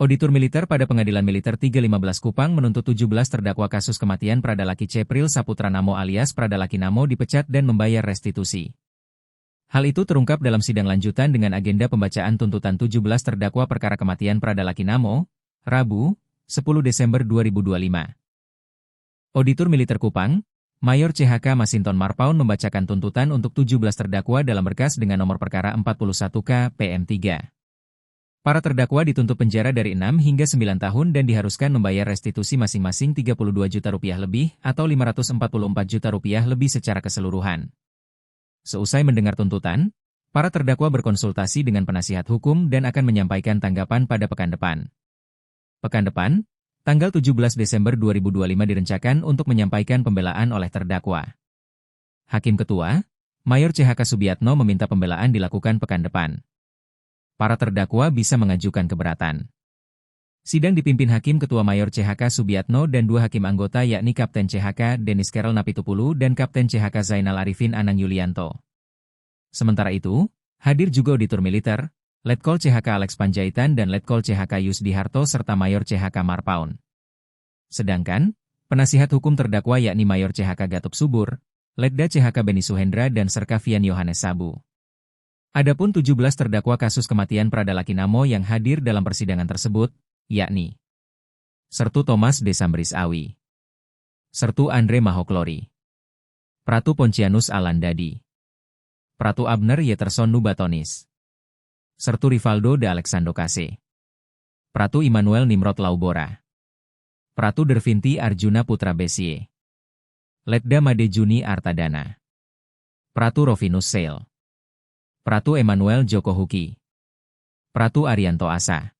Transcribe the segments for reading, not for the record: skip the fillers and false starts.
Auditor militer pada Pengadilan Militer 315 Kupang menuntut 17 terdakwa kasus kematian Pradalaki Cepril Saputra Namo alias Pradalaki Namo dipecat dan membayar restitusi. Hal itu terungkap dalam sidang lanjutan dengan agenda pembacaan tuntutan 17 terdakwa perkara kematian Pradalaki Namo, Rabu, 10 Desember 2025. Auditor militer Kupang, Mayor CHK Masinton Marpaun membacakan tuntutan untuk 17 terdakwa dalam berkas dengan nomor perkara 41K PM3. Para terdakwa dituntut penjara dari 6 hingga 9 tahun dan diharuskan membayar restitusi masing-masing 32 juta rupiah lebih atau 544 juta rupiah lebih secara keseluruhan. Seusai mendengar tuntutan, para terdakwa berkonsultasi dengan penasihat hukum dan akan menyampaikan tanggapan pada pekan depan. Pekan depan, tanggal 17 Desember 2025 direncanakan untuk menyampaikan pembelaan oleh terdakwa. Hakim Ketua, Mayor CHK Subiatno meminta pembelaan dilakukan pekan depan. Para terdakwa bisa mengajukan keberatan. Sidang dipimpin Hakim Ketua Mayor CHK Subiatno dan 2 hakim anggota yakni Kapten CHK Denis Kerel Napitupulu dan Kapten CHK Zainal Arifin Anang Yulianto. Sementara itu, hadir juga Auditor Militer, Letkol CHK Alex Panjaitan dan Letkol CHK Yusdi Harto serta Mayor CHK Marpaun. Sedangkan, penasihat hukum terdakwa yakni Mayor CHK Gatot Subur, Letda CHK Beni Suhendra dan Serkavian Yohanes Sabu. Adapun 17 terdakwa kasus kematian Pradalaki Namo yang hadir dalam persidangan tersebut, yakni Sertu Thomas Desambris Awi, Sertu Andre Mahoklori, Pratu Poncianus Alandadi, Pratu Abner Yeterson Nubatonis, Sertu Rivaldo de Alexandro Kase, Pratu Immanuel Nimrod Laubora, Pratu Dervinti Arjuna Putra Besie, Letda Made Juni Artadana, Pratu Rovinus Sale, Pratu Emmanuel Joko Huki, Pratu Arianto Asa,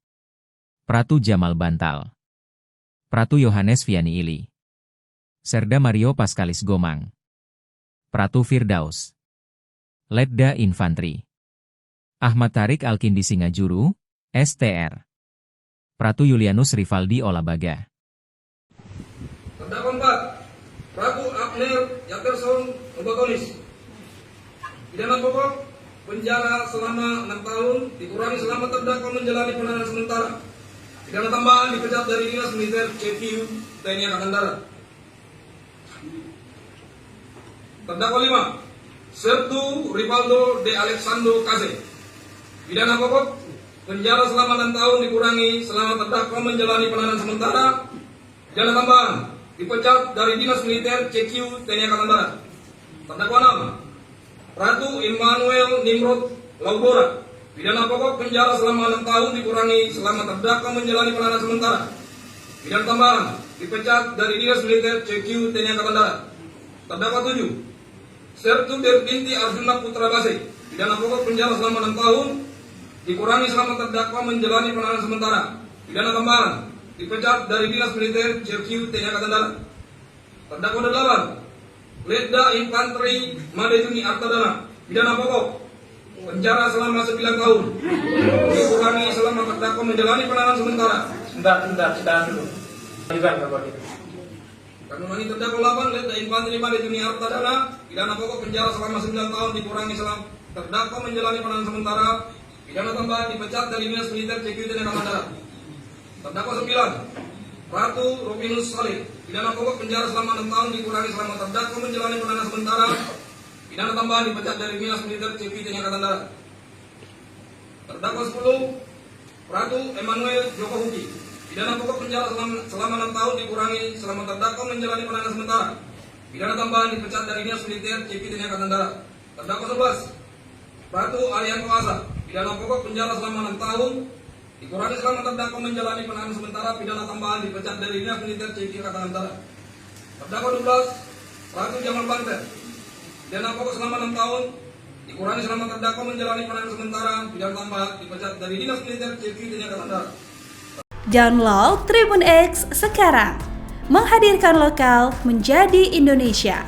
Pratu Jamal Bantal, Pratu Yohanes Viani Ili, Serda Mario Paskalis Gomang, Pratu Firdaus, Letda Infantri, Ahmad Tarik Alkindi Singajuru, STR, Pratu Julianus Rivaldi Olabaga. Terdakwa 4, Pratu Abner Yeterson Nubatonis. Pidana pokok penjara selama 6 tahun dikurangi selama terdakwa menjalani penahanan sementara. Pidana tambahan dipecat dari Dinas Militer CQ TNI Angkatan Darat. Terdakwa 5, Sertu Rivaldo de Alexandro Kase. Pidana pokok penjara selama 6 tahun dikurangi selama terdakwa menjalani penahanan sementara. Pidana tambahan dipecat dari Dinas Militer CQ TNI Angkatan Darat. Terdakwa 6, Ratu Immanuel Nimrod Laubora. Pidana pokok penjara selama 6 tahun dikurangi selama terdakwa menjalani penahanan sementara. Pidana tambahan dipecat dari Dinas Militer CQ TNI Angkatan Darat. Terdakwa 7, Sertu Dervinti Arjuna Putra Base. Pidana pokok penjara selama 6 tahun dikurangi selama terdakwa menjalani penahanan sementara. Pidana tambahan dipecat dari Dinas Militer CQ TNI Angkatan Darat. Terdakwa 8, Letda Infantri Madejuni Artadana. Pidana pokok penjara selama 9 tahun dikurangi selama terdakwa menjalani penahanan sementara. Sebentar dulu. Kandungan terdakwa 8, Letda Infantri Madejuni Artadana. Pidana pokok penjara selama 9 tahun dikurangi selama terdakwa menjalani penahanan sementara. Pidana tambahan dipecat dari Dinas Militer CQ TNI Angkatan Darat. Terdakwa 9, Ratu Rovinus Sale. Pidana pokok penjara selama 6 tahun dikurangi selama terdakwa menjalani penahanan sementara. Pidana tambahan dipecat dari Dinas Militer CQ TNI Angkatan Darat. Terdakwa 10, Pratu Emmanuel Joko Huki. Pidana pokok penjara selama 6 tahun dikurangi selama terdakwa menjalani penahanan sementara. Pidana tambahan dipecat dari Dinas Militer CQ TNI Angkatan Darat. Terdakwa 11, Pratu Arianto Asa. Pidana pokok penjara selama 6 tahun dikurangi selama terdakwa menjalani penahanan sementara. Pidana tambahan dipecat dari Dinas Militer CQ Angkatan Darat. Terdakwa 12, Pratu Jamal Banten. Pidana pokok selama 6 tahun dikurangi selama terdakwa menjalani penahanan sementara. Pidana tambahan dipecat dari Dinas Militer CQ TNI Angkatan Darat. Download Tribun X sekarang, menghadirkan lokal menjadi Indonesia.